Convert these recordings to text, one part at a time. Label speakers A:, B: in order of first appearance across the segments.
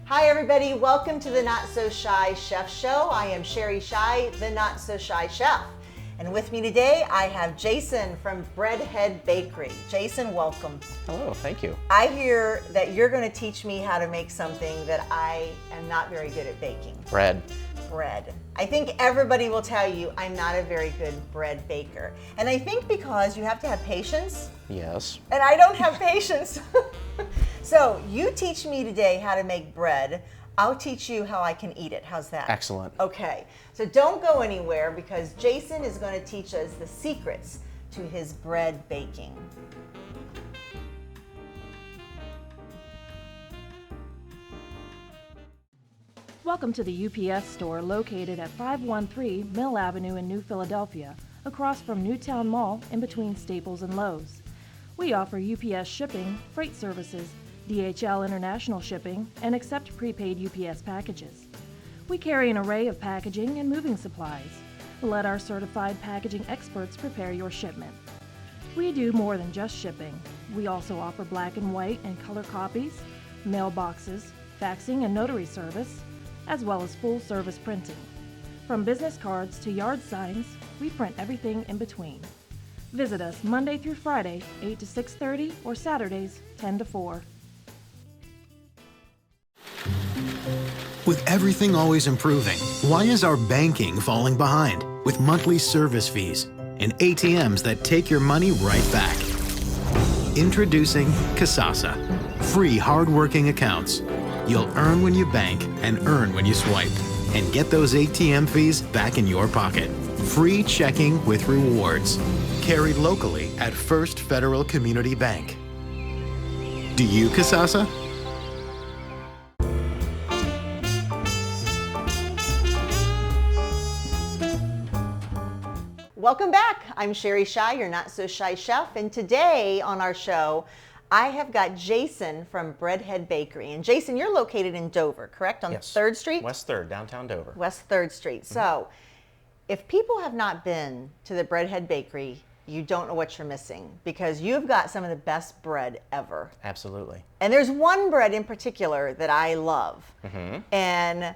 A: Hi everybody, welcome to the Not So Shy Chef Show. I am Sherry Shy, the Not So Shy Chef. And with me today, I have Jason from Breadhead Bakery. Jason, welcome.
B: Hello, thank you.
A: I hear that you're going to teach me how to make something that I am not very good at baking.
B: Bread.
A: Bread. I think everybody will tell you I'm not a very good bread baker. And I think because you have to have patience.
B: Yes.
A: And I don't have patience. So you teach me today how to make bread. I'll teach you how I can eat it. How's that?
B: Excellent.
A: Okay. So don't go anywhere because Jason is going to teach us the secrets to his bread baking.
C: Welcome to the UPS store located at 513 Mill Avenue in New Philadelphia, across from Newtown Mall in between Staples and Lowe's. We offer UPS shipping, freight services, DHL international shipping, and accept prepaid UPS packages. We carry an array of packaging and moving supplies. Let our certified packaging experts prepare your shipment. We do more than just shipping. We also offer black and white and color copies, mailboxes, faxing and notary service, as well as full-service printing. From business cards to yard signs, we print everything in between. Visit us Monday through Friday, 8 to 6:30, or Saturdays, 10 to 4.
D: With everything always improving, why is our banking falling behind? With monthly service fees and ATMs that take your money right back. Introducing Kasasa. Free hard-working accounts. You'll earn when you bank and earn when you swipe. And get those ATM fees back in your pocket. Free checking with rewards. Carried locally at First Federal Community Bank. Do you Kasasa?
A: Welcome back. I'm Sherry Shy, your Not So Shy Chef, and today on our show, I have got Jason from Breadhead Bakery. And Jason, you're located in Dover, correct? On
B: Yes.
A: 3rd Street?
B: West 3rd, downtown Dover.
A: West 3rd Street. So, if people have not been to the Breadhead Bakery, you don't know what you're missing because you've got some of the best bread ever.
B: Absolutely.
A: And there's one bread in particular that I love. And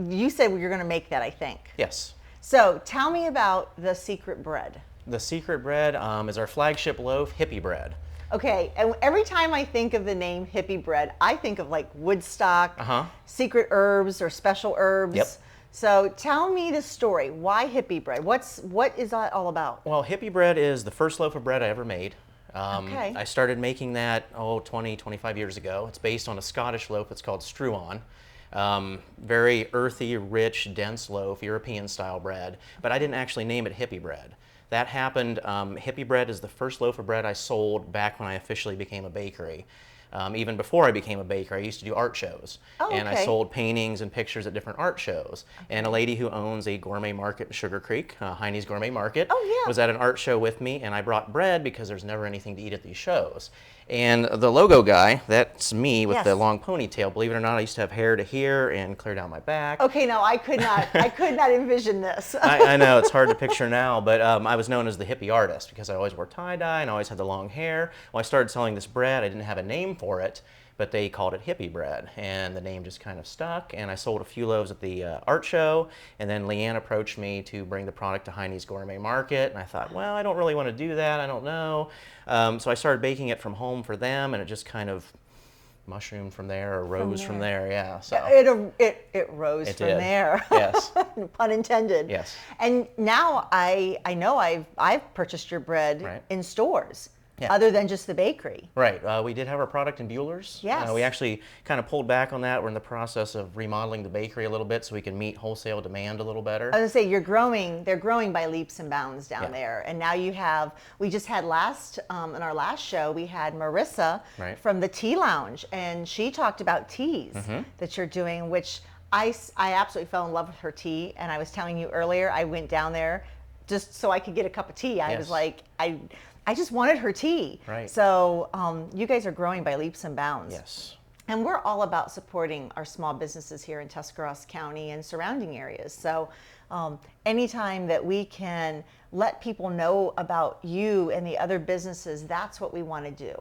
A: you said you're going to make that, I think.
B: Yes.
A: So tell me about the secret bread.
B: The secret bread is our flagship loaf, Hippie Bread.
A: Okay, and every time I think of the name Hippie Bread, I think of like Woodstock, secret herbs or special herbs.
B: Yep.
A: So tell me the story. Why Hippie Bread? What is that all about?
B: Well, Hippie Bread is the first loaf of bread I ever made.
A: Okay.
B: I started making that, 20, 25 years ago. It's based on a Scottish loaf. It's called Struan. Very earthy, rich, dense loaf, European style bread, but I didn't actually name it Hippie Bread. That happened, Hippie Bread is the first loaf of bread I sold back when I officially became a bakery. Even before I became a baker, I used to do art shows. And I sold paintings and pictures at different art shows. And a lady who owns a gourmet market in Sugar Creek, Heine's Gourmet Market, was at an art show with me, and I brought bread because there's never anything to eat at these shows. And the logo guy, that's me with the long ponytail. Believe it or not, I used to have hair to here and clear down my back.
A: Okay, no, I could not envision this.
B: I know, it's hard to picture now, but I was known as the hippie artist because I always wore tie-dye and always had the long hair. When I started selling this bread, I didn't have a name for it, but they called it Hippie Bread, and the name just kind of stuck, and I sold a few loaves at the art show, and then Leanne approached me to bring the product to Heine's Gourmet Market, and I thought, well, I don't really want to do that, I don't know. So I started baking it from home for them, and it just kind of mushroomed from there, or rose from there, yeah. So
A: It rose from there.
B: Yes.
A: Pun intended.
B: Yes.
A: And now I know I've purchased your bread in stores.
B: Yeah.
A: Other than just the bakery.
B: Right. We did have our product in Bueller's.
A: Yes.
B: We actually kind of pulled back on that. We're in the process of remodeling the bakery a little bit so we can meet wholesale demand a little better.
A: I was going to say, they're growing by leaps and bounds down there. And now you have, we just had in our last show, we had Marissa from the Tea Lounge. And she talked about teas that you're doing, which I absolutely fell in love with her tea. And I was telling you earlier, I went down there just so I could get a cup of tea. I was like, I just wanted her tea.
B: Right.
A: So you guys are growing by leaps and bounds.
B: Yes.
A: And we're all about supporting our small businesses here in Tuscarawas County and surrounding areas. So anytime that we can let people know about you and the other businesses, that's what we want to do.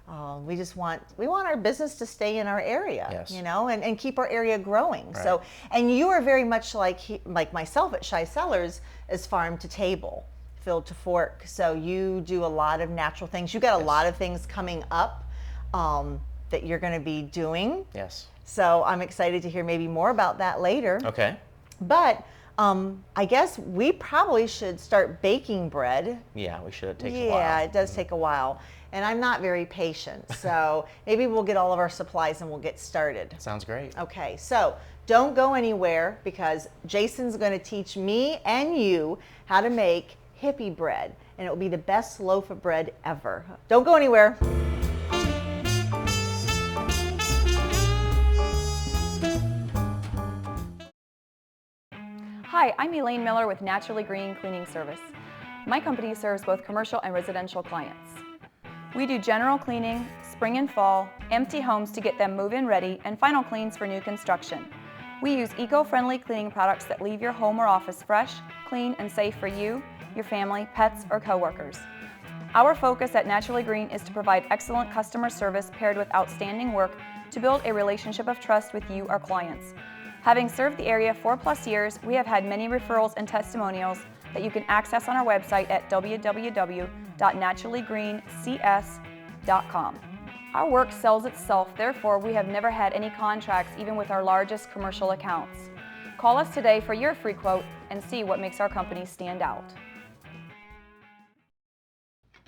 A: we want our business to stay in our area,
B: Yes.
A: you know, and keep our area growing.
B: Right.
A: So, and you are very much like myself at Shy Cellars, is farm to table, field to fork. So you do a lot of natural things. You got a
B: Yes.
A: lot of things coming up that you're going to be doing.
B: Yes.
A: So I'm excited to hear maybe more about that later.
B: Okay.
A: But I guess we probably should start baking bread.
B: Yeah, we should. It takes a while.
A: Yeah, it does take a while. And I'm not very patient. So maybe we'll get all of our supplies and we'll get started.
B: Sounds great.
A: Okay, so don't go anywhere because Jason's going to teach me and you how to make hippie bread. And it will be the best loaf of bread ever. Don't go anywhere.
E: Hi, I'm Elaine Miller with Naturally Green Cleaning Service. My company serves both commercial and residential clients. We do general cleaning, spring and fall, empty homes to get them move-in ready, and final cleans for new construction. We use eco-friendly cleaning products that leave your home or office fresh, clean, and safe for you, your family, pets, or coworkers. Our focus at Naturally Green is to provide excellent customer service paired with outstanding work to build a relationship of trust with you, our clients. Having served the area 4+ years, we have had many referrals and testimonials that you can access on our website at www.naturallygreencs.com. Our work sells itself, therefore we have never had any contracts even with our largest commercial accounts. Call us today for your free quote and see what makes our company stand out.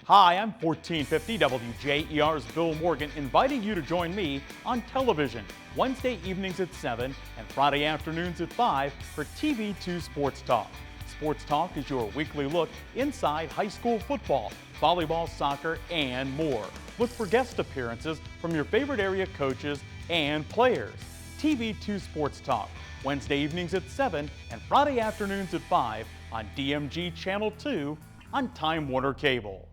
F: Hi, I'm 1450 WJER's Bill Morgan, inviting you to join me on television Wednesday evenings at 7 and Friday afternoons at 5 for TV2 Sports Talk. Sports Talk is your weekly look inside high school football, volleyball, soccer, and more. Look for guest appearances from your favorite area coaches and players. TV2 Sports Talk, Wednesday evenings at 7 and Friday afternoons at 5 on DMG Channel 2 on Time Warner Cable.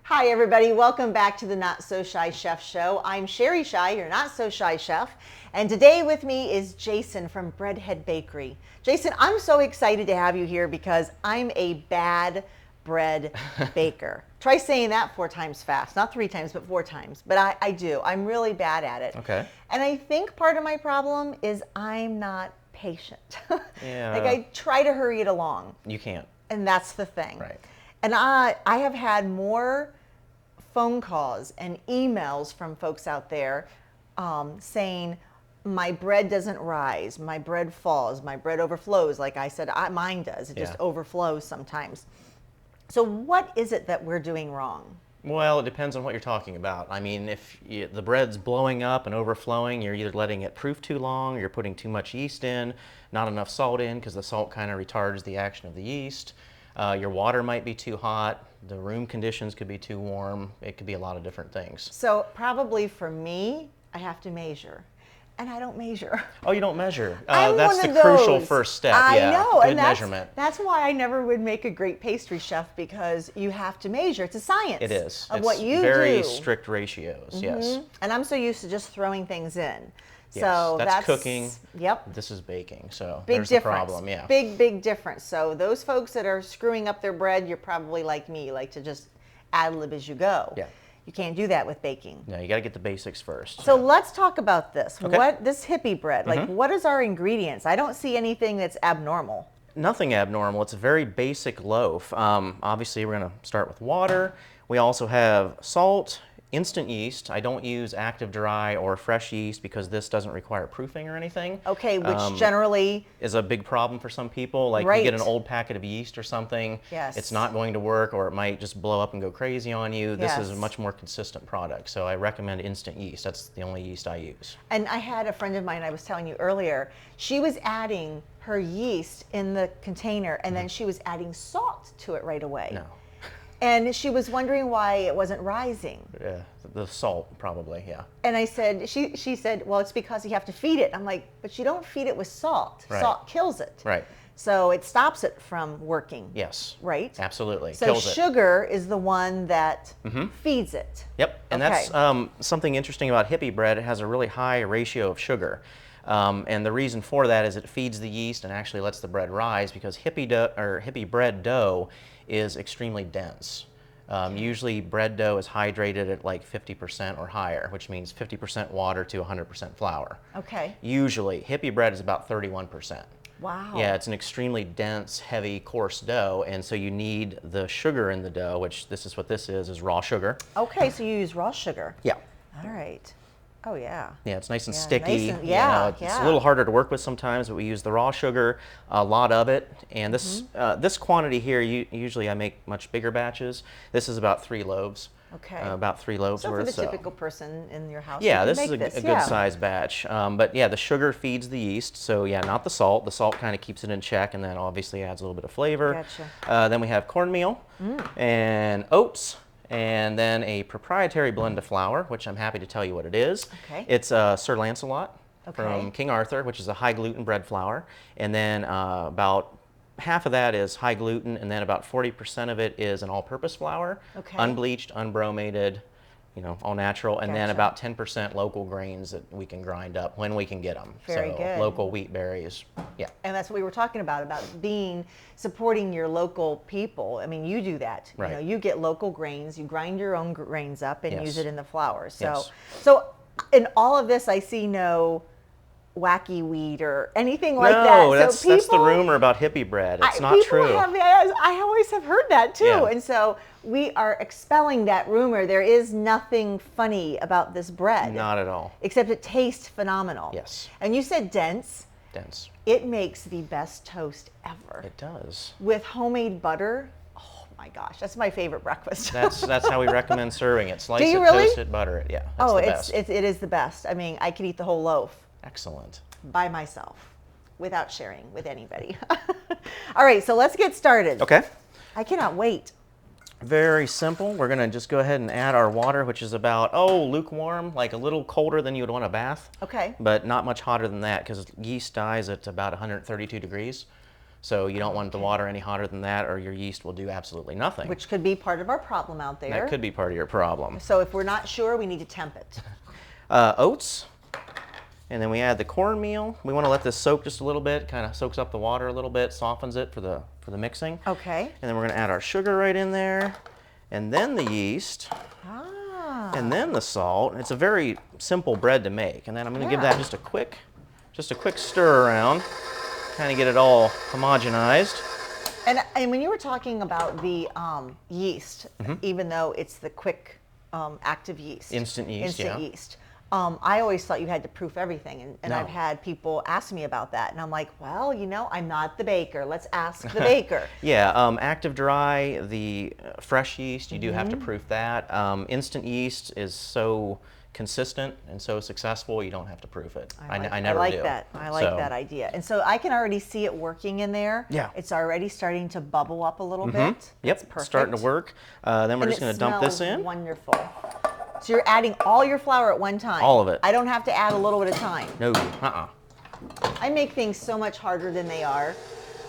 A: Hi everybody, welcome back to the Not So Shy Chef Show. I'm Sherry Shy, your Not So Shy Chef, and today with me is Jason from Breadhead Bakery. Jason, I'm so excited to have you here because I'm a bad bread baker. Try saying that 4 times fast, not 3 times, but 4 times. But I do, I'm really bad at it.
B: Okay.
A: And I think part of my problem is I'm not patient.
B: Yeah.
A: Like I try to hurry it along.
B: You can't.
A: And that's the thing.
B: Right.
A: And I have had more phone calls and emails from folks out there saying, my bread doesn't rise, my bread falls, my bread overflows. Like I said, mine does. It just overflows sometimes. So what is it that we're doing wrong?
B: Well, it depends on what you're talking about. I mean, if the bread's blowing up and overflowing, you're either letting it proof too long, or you're putting too much yeast in, not enough salt in because the salt kind of retards the action of the yeast. Your water might be too hot. The room conditions could be too warm. It could be a lot of different things.
A: So probably for me, I have to measure. And I don't measure.
B: Oh, you don't measure.
A: I'm
B: That's
A: one
B: the
A: of
B: crucial
A: those.
B: first step.
A: I
B: Yeah,
A: know,
B: good
A: and
B: measurement.
A: that's why I never would make a great pastry chef because you have to measure. It's a science.
B: It is.
A: Of
B: It's
A: what you
B: very
A: do.
B: strict ratios. Yes.
A: And I'm so used to just throwing things in.
B: Yes,
A: So
B: that's cooking.
A: Yep.
B: This is baking. So
A: Big
B: there's
A: difference.
B: the problem. Yeah.
A: Big difference. So those folks that are screwing up their bread, you're probably like me. You like to just ad lib as you go.
B: Yeah.
A: You can't do that with baking.
B: No, you got to get the basics first.
A: So let's talk about this.
B: Okay.
A: What this hippie bread? Like, what is our ingredients? I don't see anything that's abnormal.
B: Nothing abnormal. It's a very basic loaf. Obviously, we're going to start with water. We also have salt, instant yeast. I don't use active dry or fresh yeast because this doesn't require proofing or anything.
A: Okay, which generally
B: is a big problem for some people. Like
A: Right.
B: you get an old packet of yeast or something,
A: Yes.
B: it's not going to work, or it might just blow up and go crazy on you. This is a
A: Yes.
B: much more consistent product. So I recommend instant yeast. That's the only yeast I use.
A: And I had a friend of mine, I was telling you earlier, she was adding her yeast in the container and then she was adding salt to it right away.
B: No.
A: And she was wondering why it wasn't rising.
B: The salt, probably, yeah.
A: And I said, she said, well, it's because you have to feed it. I'm like, but you don't feed it with salt.
B: Right.
A: Salt kills it.
B: Right.
A: So it stops it from working.
B: Yes.
A: Right?
B: Absolutely.
A: So
B: Kills it.
A: sugar is the one that feeds it.
B: Yep, and
A: Okay.
B: that's something interesting about hippie bread. It has a really high ratio of sugar. And the reason for that is it feeds the yeast and actually lets the bread rise, because hippie bread dough is extremely dense. Usually bread dough is hydrated at like 50% or higher, which means 50% water to 100% flour.
A: Okay.
B: Usually, hippie bread is about 31%.
A: Wow.
B: Yeah, it's an extremely dense, heavy, coarse dough, and so you need the sugar in the dough, which this is what this is raw sugar.
A: Okay, so you use raw sugar.
B: Yeah.
A: All right. Oh, yeah.
B: Yeah, it's nice and
A: Yeah,
B: sticky.
A: nice and- yeah,
B: It's
A: yeah.
B: a little harder to work with sometimes, but we use the raw sugar, a lot of it. And this this quantity here, usually I make much bigger batches. This is about 3 loaves.
A: Okay.
B: About 3 loaves
A: So
B: worth.
A: for the typical person in your house,
B: Yeah,
A: you can
B: this is
A: make
B: a good
A: yeah.
B: size batch. But yeah, the sugar feeds the yeast. So yeah, not the salt. The salt kind of keeps it in check, and then obviously adds a little bit of flavor.
A: Gotcha.
B: Then we have cornmeal and oats, and then a proprietary blend of flour, which I'm happy to tell you what it is.
A: Okay.
B: It's Sir Lancelot from King Arthur, which is a high gluten bread flour. And then about half of that is high gluten, and then about 40% of it is an all-purpose flour, unbleached, unbromated, all natural, and then about 10% local grains that we can grind up when we can get them.
A: Very good.
B: Local wheat berries. Yeah.
A: And that's what we were talking about supporting your local people. I mean, you do that.
B: Right.
A: You get local grains, you grind your own grains up and
B: Yes.
A: use it in the flour. So,
B: Yes.
A: so in all of this, I see no wacky wheat or anything like that.
B: No,
A: So
B: that's the
A: people-
B: rumor about hippie bread. It's not
A: people
B: true.
A: I always have heard that too.
B: Yeah.
A: And so we are expelling that rumor. There is nothing funny about this bread.
B: Not at all.
A: Except it tastes phenomenal.
B: Yes.
A: And you said dense.
B: Dense.
A: It makes the best toast ever.
B: It does.
A: With homemade butter. Oh my gosh, that's my favorite breakfast.
B: That's how we recommend serving it. Slice
A: Do you
B: it,
A: really?
B: toast it, butter it. Yeah, that's the best.
A: it is the best. I mean, I could eat the whole loaf
B: Excellent.
A: by myself without sharing with anybody. All right, so let's get started.
B: Okay.
A: I cannot wait.
B: Very simple. We're going to just go ahead and add our water, which is about, lukewarm, like a little colder than you would want a bath.
A: Okay.
B: But not much hotter than that, because yeast dies at about 132 degrees. So you don't want the water any hotter than that, or your yeast will do absolutely nothing.
A: Which could be part of our problem out there.
B: That could be part of your problem.
A: So if we're not sure, we need to temp it.
B: Oats. And then we add the cornmeal. We want to let this soak just a little bit, kind of soaks up the water a little bit, softens it for the mixing.
A: Okay.
B: And then we're going to add our sugar right in there, and then the yeast, and then the salt. It's a very simple bread to make. And then I'm going to give that just a quick stir around, kind of get it all homogenized.
A: And when you were talking about the yeast, even though it's the quick active yeast,
B: Instant yeast, yeah.
A: yeast. I always thought you had to proof everything, and
B: No.
A: I've had people ask me about that, and I'm like, well, I'm not the baker. Let's ask the baker.
B: Yeah, active dry, the fresh yeast, you do have to proof that. Instant yeast is so consistent and so successful, you don't have to proof it. I never
A: like
B: do.
A: that. I like that idea. And so I can already see it working in there.
B: Yeah.
A: It's already starting to bubble up a little bit.
B: Yep,
A: That's perfect.
B: starting to work. Then we're
A: And
B: just
A: it
B: going to dump this
A: smells
B: in.
A: Wonderful. So you're adding all your flour at one time.
B: All of it.
A: I don't have to add a little bit of time.
B: No,
A: I make things so much harder than they are.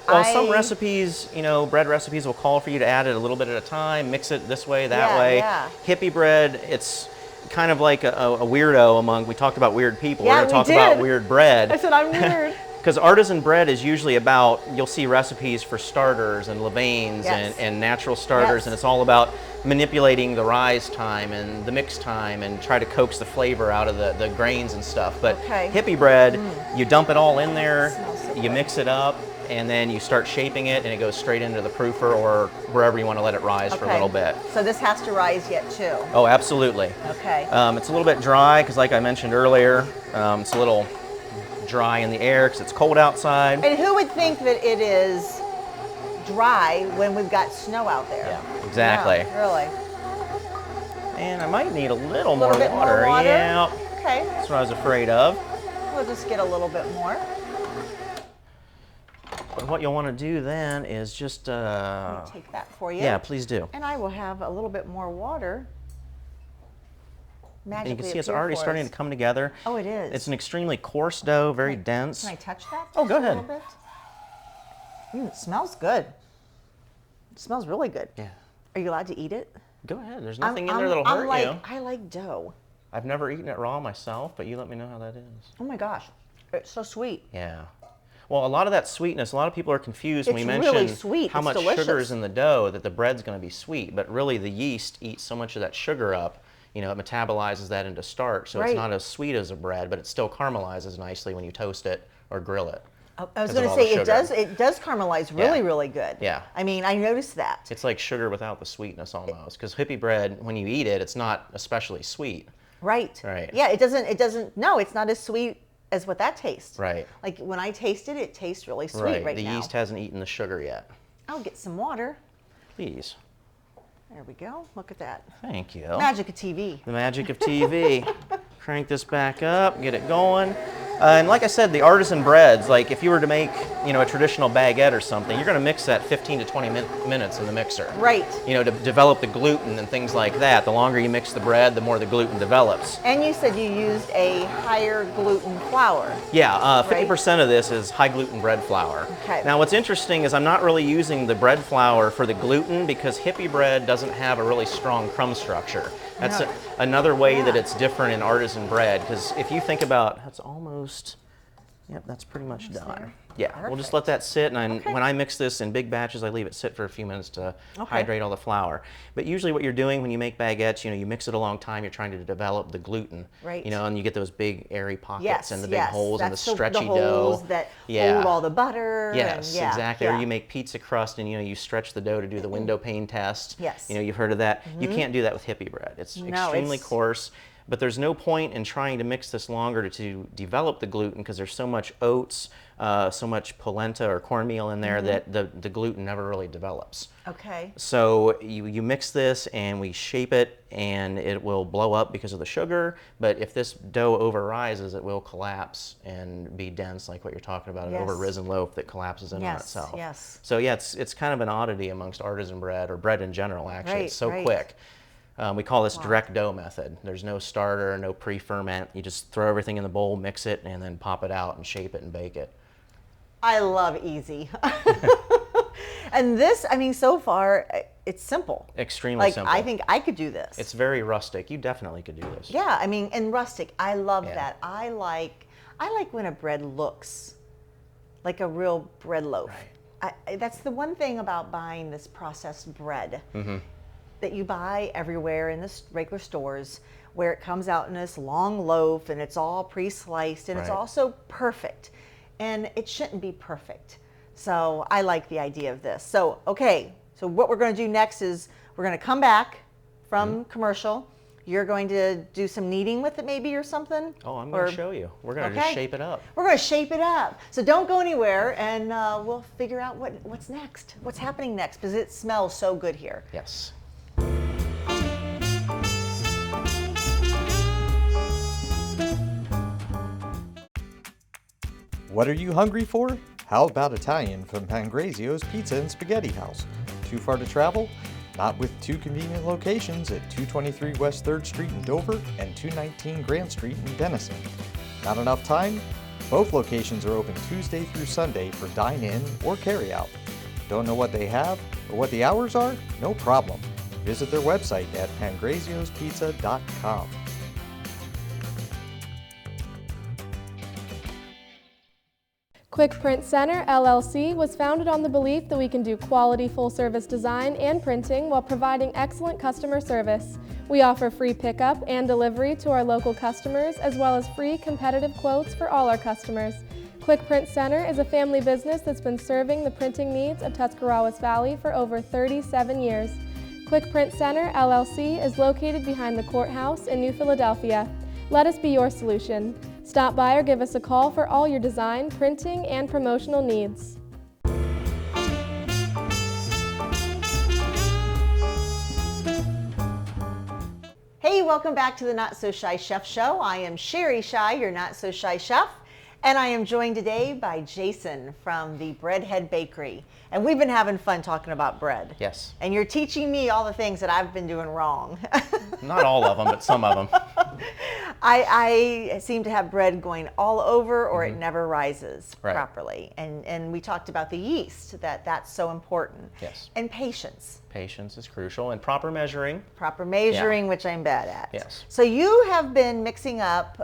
B: Well, some recipes, bread recipes will call for you to add it a little bit at a time, mix it this way, that way.
A: Yeah.
B: Hippie bread, it's kind of like a weirdo we talked about weird people.
A: Yeah,
B: We're going to talk
A: we
B: about
A: did.
B: weird bread.
A: I said I'm weird.
B: Because artisan bread is usually about, you'll see recipes for starters and levains
A: Yes.
B: and natural starters,
A: Yes.
B: and it's all about manipulating the rise time and the mix time and try to coax the flavor out of the grains and stuff. But
A: Okay.
B: hippie bread, you dump it all in there,
A: Smells so
B: you
A: good.
B: mix it up, and then you start shaping it, and it goes straight into the proofer or wherever you want to let it rise for a little bit.
A: So this has to rise yet too.
B: Oh, absolutely.
A: Okay.
B: It's a little bit dry because, like I mentioned earlier, it's a little dry in the air because it's cold outside.
A: And who would think that it is dry when we've got snow out there?
B: Yeah, exactly.
A: Yeah, really.
B: And I might need a little
A: A
B: more
A: little bit
B: water.
A: more water?
B: Yeah,
A: Okay.
B: that's what I was afraid of.
A: We'll just get a little bit more.
B: But what you'll want to do then is just,
A: Let me take that for you.
B: yeah, please do.
A: And I will have a little bit more water.
B: And
A: Magically
B: you can see it's
A: appear
B: already
A: for
B: starting
A: us.
B: to come together.
A: Oh, it is.
B: It's an extremely coarse dough, very dense.
A: Can I touch that?
B: Oh, go
A: just a
B: ahead.
A: little bit? It smells good. It smells really good.
B: Yeah.
A: Are you allowed to eat it?
B: Go ahead. There's nothing in there that'll hurt you.
A: I like dough.
B: I've never eaten it raw myself, but you let me know how that is.
A: Oh my gosh. It's so sweet.
B: Yeah. Well, a lot of that sweetness, a lot of people are confused when we
A: It's
B: mention
A: really sweet.
B: how
A: It's
B: much
A: delicious.
B: sugar is in the dough that the bread's going to be sweet, but really the yeast eats so much of that sugar up, you know, it metabolizes that into starch, so
A: Right.
B: it's not as sweet as a bread, but it still caramelizes nicely when you toast it or grill it.
A: I was
B: because
A: going
B: of
A: to
B: all
A: say
B: the
A: it does caramelize really,
B: Yeah.
A: really good.
B: Yeah.
A: I mean, I noticed that.
B: It's like sugar without the sweetness almost, because hippie bread, when you eat it, it's not especially sweet.
A: Right.
B: Right.
A: Yeah, no, it's not as sweet as what that tastes.
B: Right.
A: Like when I taste it, it tastes really sweet right
B: The
A: now.
B: yeast hasn't eaten the sugar yet.
A: I'll get some water.
B: Please.
A: There we go. Look at that.
B: Thank you.
A: Magic of TV.
B: The magic of TV. Crank this back up, get it going. And like I said, the artisan breads, like if you were to make, you know, a traditional baguette or something, you're going to mix that 15 to 20 minutes in the mixer.
A: Right.
B: You know, to develop the gluten and things like that. The longer you mix the bread, the more the gluten develops.
A: And you said you used a higher gluten flour.
B: Yeah, 50% of this is high gluten bread flour.
A: Okay.
B: Now what's interesting is I'm not really using the bread flour for the gluten because hippie bread doesn't have a really strong crumb structure. That's
A: No.
B: another way that
A: Yeah.
B: it's different in artisan bread, because if you think about, that's almost, yep, that's pretty much done.
A: there.
B: Yeah, we'll just let that sit, and
A: Okay.
B: when I mix this in big batches, I leave it sit for a few minutes to
A: Okay.
B: hydrate all the flour. But usually what you're doing when you make baguettes, you know, you mix it a long time, you're trying to develop the gluten.
A: Right.
B: You know, and you get those big airy pockets
A: Yes,
B: and the big
A: yes.
B: holes and the
A: That's
B: stretchy
A: the holes
B: dough.
A: that
B: Yeah.
A: hold all the butter.
B: Yes,
A: and yeah,
B: exactly.
A: yeah.
B: Or you make pizza crust and, you know, you stretch the dough to do the window pane test.
A: Yes.
B: You know, you've heard of that. You can't do that with hippie bread. It's
A: No,
B: extremely
A: it's-
B: coarse, but there's no point in trying to mix this longer to develop the gluten, because there's so much oats, so much polenta or cornmeal in there that the gluten never really develops.
A: Okay.
B: So you mix this and we shape it, and it will blow up because of the sugar, but if this dough over rises, it will collapse and be dense, like what you're talking about, an
A: Yes.
B: over risen loaf that collapses in on
A: Yes,
B: itself.
A: yes.
B: So yeah, it's kind of an oddity amongst artisan bread, or bread in general, actually.
A: Right,
B: It's so
A: right.
B: quick. We call this direct dough method. There's no starter, no pre-ferment. You just throw everything in the bowl, mix it, and then pop it out and shape it and bake it.
A: I love easy. And this, I mean, so far, it's simple.
B: Extremely
A: Like,
B: simple.
A: I think I could do this.
B: It's very rustic. You definitely could do this.
A: Yeah, I mean, and rustic. I love
B: Yeah.
A: that. I like when a bread looks like a real bread loaf. That's the one thing about buying this processed bread that you buy everywhere in the regular stores, where it comes out in this long loaf and it's all pre-sliced and it's
B: Right.
A: also perfect. And it shouldn't be perfect. So I like the idea of this. So, okay, so what we're going to do next is we're going to come back from commercial. You're going to do some kneading with it maybe or something?
B: Oh, I'm going
A: Or-
B: to show you. We're going to just
A: Okay.
B: shape it up.
A: We're going to shape it up. So don't go anywhere, and we'll figure out what's next, what's happening next, because it smells so good here.
B: Yes.
G: What are you hungry for? How about Italian from Pangrazio's Pizza and Spaghetti House? Too far to travel? Not with two convenient locations at 223 West 3rd Street in Dover and 219 Grant Street in Denison. Not enough time? Both locations are open Tuesday through Sunday for dine-in or carry-out. Don't know what they have or what the hours are? No problem. Visit their website at pangraziospizza.com.
H: Quick Print Center, LLC, was founded on the belief that we can do quality full-service design and printing while providing excellent customer service. We offer free pickup and delivery to our local customers, as well as free competitive quotes for all our customers. Quick Print Center is a family business that's been serving the printing needs of Tuscarawas Valley for over 37 years. Quick Print Center, LLC, is located behind the courthouse in New Philadelphia. Let us be your solution. Stop by or give us a call for all your design, printing, and promotional needs.
A: Hey, welcome back to the Not So Shy Chef Show. I am Sherry Shy, your Not So Shy Chef, and I am joined today by Jason from the Breadhead Bakery. And we've been having fun talking about bread.
B: Yes.
A: And you're teaching me all the things that I've been doing wrong.
B: Not all of them, but some of them.
A: I seem to have bread going all over, or it never rises properly. And we talked about the yeast, that's so important.
B: Yes.
A: And patience.
B: Patience is crucial, and proper measuring.
A: Proper measuring, which I'm bad at.
B: Yes.
A: So you have been mixing up,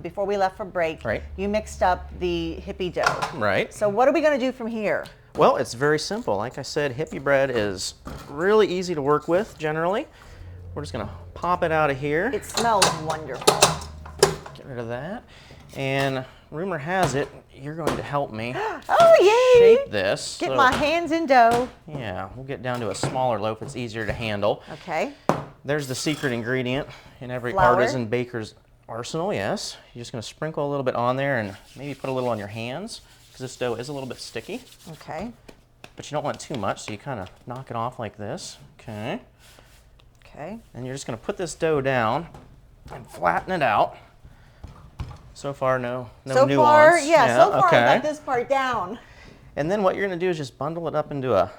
A: before we left for break,
B: Right.
A: you mixed up the hippie dough.
B: Right.
A: So what are we going to do from here?
B: Well, it's very simple. Like I said, hippie bread is really easy to work with generally. We're just going to pop it out of here.
A: It smells wonderful.
B: Get rid of that. And rumor has it, you're going to help me
A: Oh, yay!
B: shape this.
A: Get
B: So,
A: my hands in dough.
B: Yeah, we'll get down to a smaller loaf. It's easier to handle.
A: Okay.
B: There's the secret ingredient in every
A: Flour.
B: artisan baker's arsenal, yes. You're just going to sprinkle a little bit on there and maybe put a little on your hands because this dough is a little bit sticky.
A: Okay.
B: But you don't want too much, so you kind of knock it off like this. Okay.
A: Okay.
B: And you're just going to put this dough down and flatten it out. So far, no
A: So
B: nuance.
A: far, so far
B: okay.
A: I got this part down.
B: And then what you're going to do is just bundle it up into a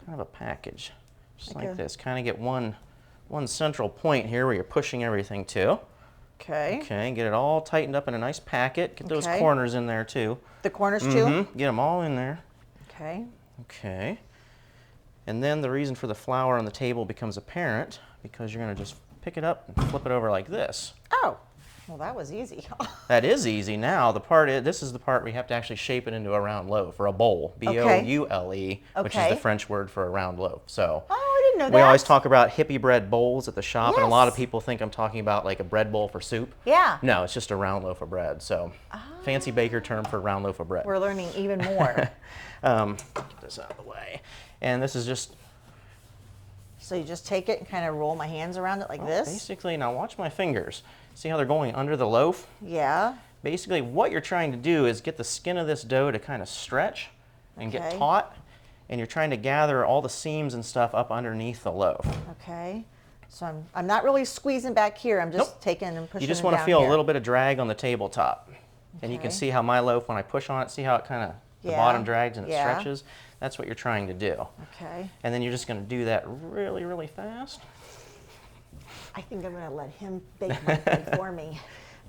B: kind of a package, just like this. Kind of get one central point here where you're pushing everything to.
A: Okay.
B: Okay, get it all tightened up in a nice packet. Get those
A: Okay.
B: corners in there too.
A: The corners too?
B: Get them all in there.
A: Okay.
B: Okay. And then the reason for the flour on the table becomes apparent because you're going to just pick it up and flip it over like this.
A: Oh, well, that was easy.
B: That is easy. Now, this is the part where you have to actually shape it into a round loaf or a bowl. B-O-U-L-E, which is
A: Okay.
B: the French word for a round loaf. So
A: Oh, I didn't know that.
B: we always talk about hippie bread bowls at the shop, and a lot of
A: Yes.
B: people think I'm talking about like a bread bowl for soup.
A: Yeah.
B: No, it's just a round loaf of bread. So fancy baker term for round loaf of bread.
A: We're learning even more.
B: Get this out of the way. And this is just
A: So you just take it and kind of roll my hands around it like this?
B: basically, now watch my fingers. See how they're going under the loaf?
A: Yeah.
B: Basically, what you're trying to do is get the skin of this dough to kind of stretch and get
A: Okay.
B: taut, and you're trying to gather all the seams and stuff up underneath the loaf.
A: Okay. So I'm not really squeezing back here. I'm just
B: Nope.
A: taking and pushing
B: You just
A: it
B: want to
A: down
B: feel
A: here.
B: a little bit of drag on the tabletop. And you can
A: Okay.
B: see how my loaf, when I push on it, see how it kind of, the
A: Yeah.
B: bottom drags and it
A: Yeah.
B: stretches? That's what you're trying to do.
A: Okay.
B: And then you're just going to do that really, really fast.
A: I think I'm going to let him bake my bread for me.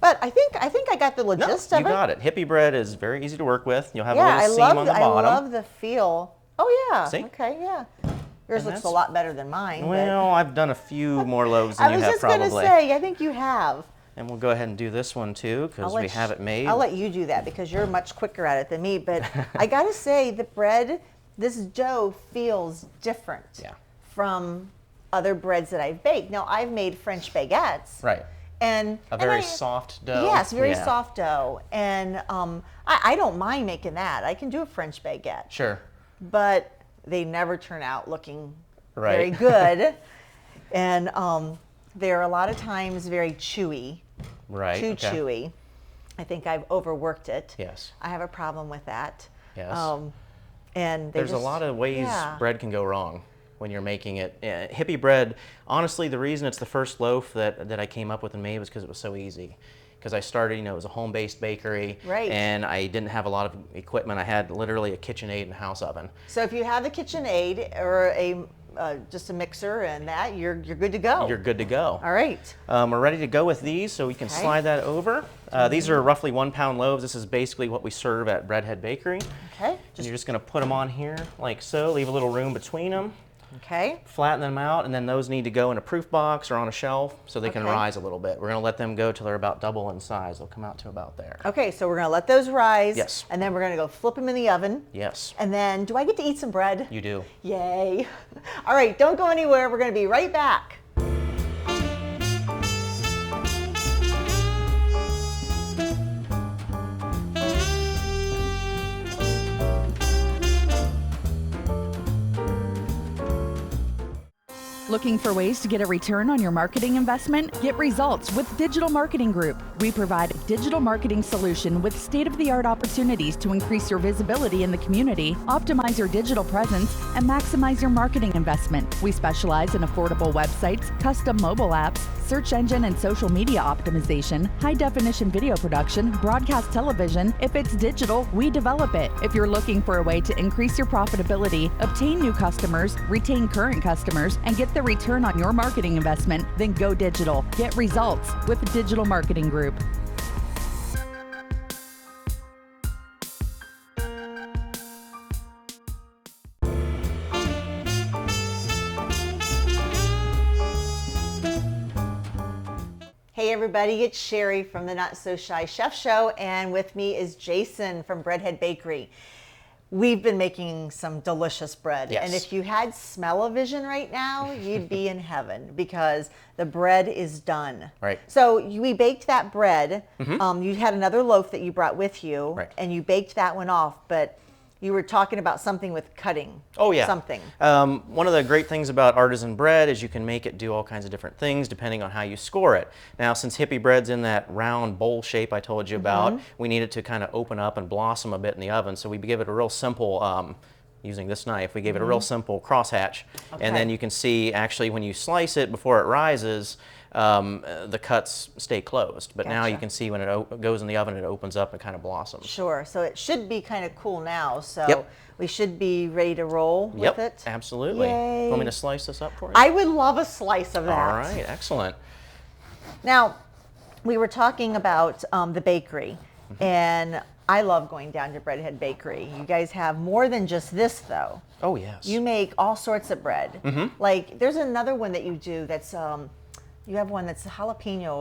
A: But I think I got the gist of
B: you
A: it.
B: got it. Hippie bread is very easy to work with. You'll have
A: Yeah,
B: a
A: I
B: little seam on the
A: I
B: bottom.
A: love the feel. Oh yeah.
B: See?
A: Okay, yeah. Yours
B: And
A: looks a
B: that's-
A: lot better than mine. but-
B: Well, I've done a few more loaves than
A: I
B: you
A: was
B: have
A: just
B: probably.
A: going to say, I think you have.
B: And we'll go ahead and do this one too, because we have it made.
A: I'll let you do that because you're much quicker at it than me. But I got to say, the bread, this dough feels different
B: Yeah.
A: from other breads that I've baked. Now, I've made French baguettes.
B: Right.
A: And
B: A very soft dough.
A: Yes, very
B: Yeah.
A: soft dough. And I don't mind making that. I can do a French baguette.
B: Sure.
A: But they never turn out looking
B: Right.
A: very good. And they're a lot of times very chewy.
B: Right.
A: Too
B: okay.
A: chewy. I think I've overworked it.
B: Yes.
A: I have a problem with that.
B: Yes.
A: And they
B: There's
A: just,
B: a lot of ways
A: yeah.
B: bread can go wrong when you're making it. Hippie bread, honestly, the reason it's the first loaf that I came up with and made was because it was so easy. Because I started, it was a home-based bakery,
A: Right.
B: and I didn't have a lot of equipment. I had literally a KitchenAid and house oven.
A: So if you have the KitchenAid or just a mixer and that, you're good to go.
B: You're good to go.
A: All right.
B: We're ready to go with these, so we can
A: Okay.
B: slide that over. These are roughly 1 pound loaves. This is basically what we serve at Breadhead Bakery.
A: Okay.
B: And you're just going to put them on here like so, leave a little room between them,
A: Okay.
B: flatten them out, and then those need to go in a proof box or on a shelf so they can
A: Okay.
B: rise a little bit. We're going to let them go till they're about double in size. They'll come out to about there.
A: Okay, so we're going to let those rise.
B: Yes.
A: And then we're going to go flip them in the oven.
B: Yes,
A: And then, do I get to eat some bread?
B: you do.
A: Yay. All right, don't go anywhere. We're going to be right back.
I: Looking for ways to get a return on your marketing investment? Get results with Digital Marketing Group. We provide a digital marketing solution with state-of-the-art opportunities to increase your visibility in the community, optimize your digital presence, and maximize your marketing investment. We specialize in affordable websites, custom mobile apps, search engine and social media optimization, high-definition video production, broadcast television. If it's digital, we develop it. If you're looking for a way to increase your profitability, obtain new customers, retain current customers, and get them the return on your marketing investment? Then go digital. Get results with Digital Marketing Group.
A: Hey everybody, it's Sherry from the Not So Shy Chef Show, and with me is Jason from Breadhead Bakery. We've been making some delicious bread,
B: Yes.
A: and if you had smell-o-vision right now, you'd be in heaven because the bread is done.
B: Right.
A: So we baked that bread. You had another loaf that you brought with you,
B: Right.
A: and you baked that one off, but you were talking about something with cutting.
B: Oh yeah.
A: Something.
B: One of the great things about artisan bread is you can make it do all kinds of different things depending on how you score it. Now, since Hippie bread's in that round bowl shape I told you about, we need it to kind of open up and blossom a bit in the oven. So we give it a real simple, using this knife, we gave it a real simple crosshatch. And then you can see actually when you slice it before it rises, the cuts stay closed. But now you
A: Gotcha.
B: can see when it goes in the oven, it opens up and kind of blossoms.
A: Sure. So it should be kind of cool now. So
B: Yep.
A: we should be ready to roll with
B: Yep,
A: it.
B: absolutely.
A: Yay.
B: Want me to slice this up for you?
A: I would love a slice of that.
B: All right, excellent.
A: Now, we were talking about the bakery, and I love going down to Breadhead Bakery. You guys have more than just this, though.
B: Oh, yes.
A: You make all sorts of bread. Like, there's another one that you do that's, you have one that's jalapeno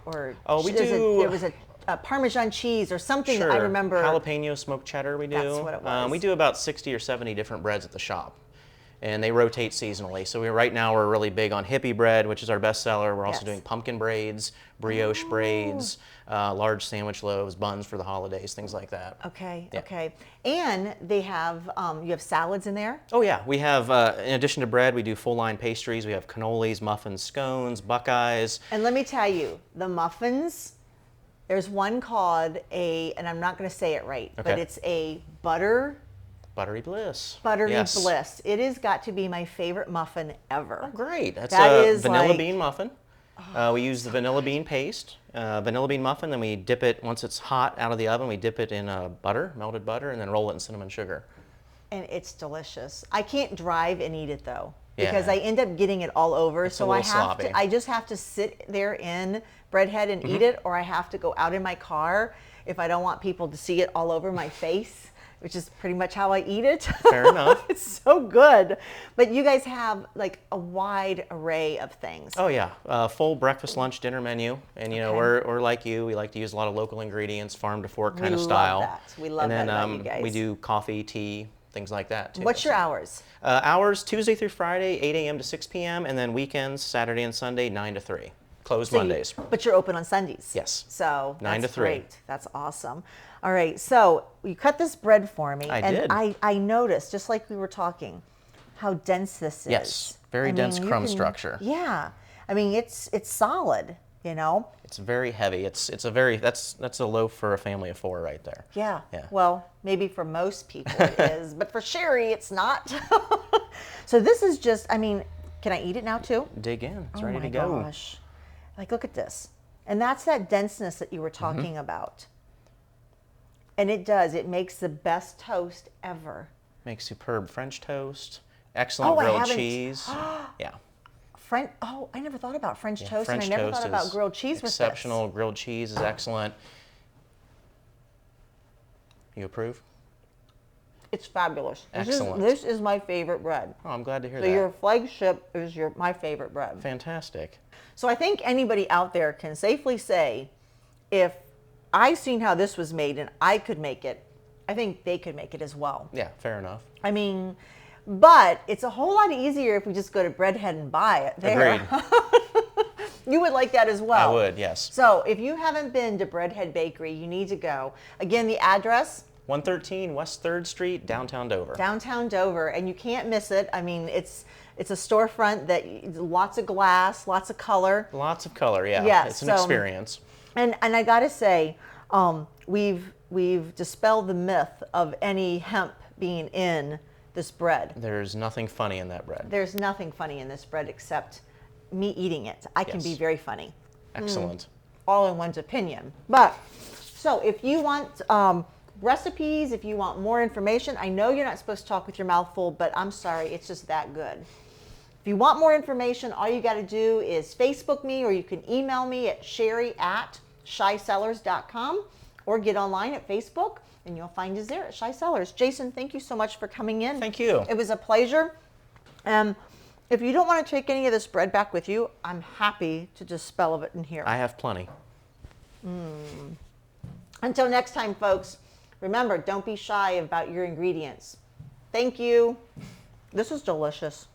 A: or
B: Oh, we
A: there
B: do-
A: was a Parmesan cheese or something
B: Sure.
A: that I remember.
B: Jalapeno smoked cheddar we do.
A: That's what it was.
B: We do about 60 or 70 different breads at the shop. And they rotate seasonally. So right now we're really big on hippie bread, which is our best seller. We're also
A: Yes.
B: doing pumpkin braids, brioche braids, large sandwich loaves, buns for the holidays, things like that.
A: Okay,
B: Yeah.
A: okay. And they have, you have salads in there?
B: Oh yeah, we have, in addition to bread, we do full line pastries. We have cannolis, muffins, scones, buckeyes.
A: And let me tell you, the muffins, there's one called and I'm not going to say it right, but
B: Okay.
A: it's a
B: Buttery Bliss.
A: buttery
B: Yes.
A: bliss. It has got to be my favorite muffin ever.
B: Great. That's
A: That
B: a
A: is
B: vanilla
A: like-
B: bean muffin. We use the vanilla bean paste, vanilla bean muffin, then we dip it, once it's hot out of the oven, we dip it in butter, melted butter, and then roll it in cinnamon sugar.
A: And it's delicious. I can't drive and eat it though,
B: Yeah.
A: because I end up getting it all over.
B: It's a
A: So I
B: little
A: have
B: sloppy.
A: to. I just have to sit there in Breadhead and eat it, or I have to go out in my car if I don't want people to see it all over my face, which is pretty much how I eat it.
B: Fair enough.
A: It's so good. But you guys have like a wide array of things.
B: Oh yeah, full breakfast, lunch, dinner menu, and you know
A: Okay.
B: we're like you. We like to use a lot of local ingredients, farm to fork kind
A: We
B: of
A: love
B: style.
A: that. We love
B: and then,
A: that about you guys.
B: we do coffee, tea, things like that too.
A: What's your hours?
B: Hours Tuesday through Friday, 8 a.m. to 6 p.m., and then weekends, Saturday and Sunday, 9 to 3. Closed
A: So you-
B: Mondays.
A: but you're open on Sundays.
B: Yes.
A: So
B: 9 to
A: that's
B: 3.
A: Great. That's awesome. All right. So you cut this bread for me,
B: I
A: and
B: did.
A: I noticed, just like we were talking, how dense this is.
B: Yes, very dense
A: you
B: crumb structure.
A: Yeah. I mean, it's solid. You know.
B: It's very heavy. It's a very that's a loaf for a family of 4 right there.
A: Yeah.
B: Yeah.
A: Well, maybe for most people it is, but for Sherry, it's not. So this is just. I mean, can I eat it now too?
B: Dig in. It's
A: Oh
B: ready
A: my
B: to go.
A: gosh. Like, look at this. And that's that denseness that you were
B: Mm-hmm.
A: talking about. And it does. It makes the best toast ever.
B: Makes superb French toast. Excellent
A: Oh, I
B: grilled
A: haven't-
B: cheese. Yeah.
A: I never thought about French
B: Yeah,
A: toast,
B: French
A: and I never
B: toast
A: thought about
B: is
A: grilled cheese with
B: exceptional. Grilled cheese is excellent. You approve?
A: this. It's fabulous.
B: Excellent.
A: This is my favorite bread.
B: Oh, I'm glad to hear
A: So
B: that.
A: your flagship is my favorite bread.
B: Fantastic.
A: So I think anybody out there can safely say, if I seen how this was made and I could make it, I think they could make it as well.
B: Yeah, fair enough.
A: I mean, but it's a whole lot easier if we just go to Breadhead and buy it there.
B: Agreed.
A: You would like that as well.
B: I would, yes.
A: So if you haven't been to Breadhead Bakery, you need to go. Again, the address,
B: 113 West 3rd Street, downtown Dover.
A: downtown Dover, and you can't miss it. I mean, it's a storefront that lots of glass, lots of color.
B: Lots of color, yeah.
A: Yes,
B: It's an
A: so-
B: experience.
A: And I got to say, we've dispelled the myth of any hemp being in this bread.
B: There's nothing funny in that bread.
A: There's nothing funny in this bread except me eating it. I can
B: Yes.
A: be very funny.
B: Excellent.
A: All in one's opinion. But so if you want recipes, if you want more information, I know you're not supposed to talk with your mouth full, but I'm sorry, it's just that good. If you want more information, all you got to do is Facebook me, or you can email me at sherry@shysellers.com, or get online at Facebook and you'll find us there at Shy Cellars. Jason, thank you so much for coming in.
B: Thank you.
A: It was a pleasure. If you don't want to take any of this bread back with you, I'm happy to dispel of it in here.
B: I have plenty.
A: Until next time, folks, remember, don't be shy about your ingredients. Thank you. This is delicious.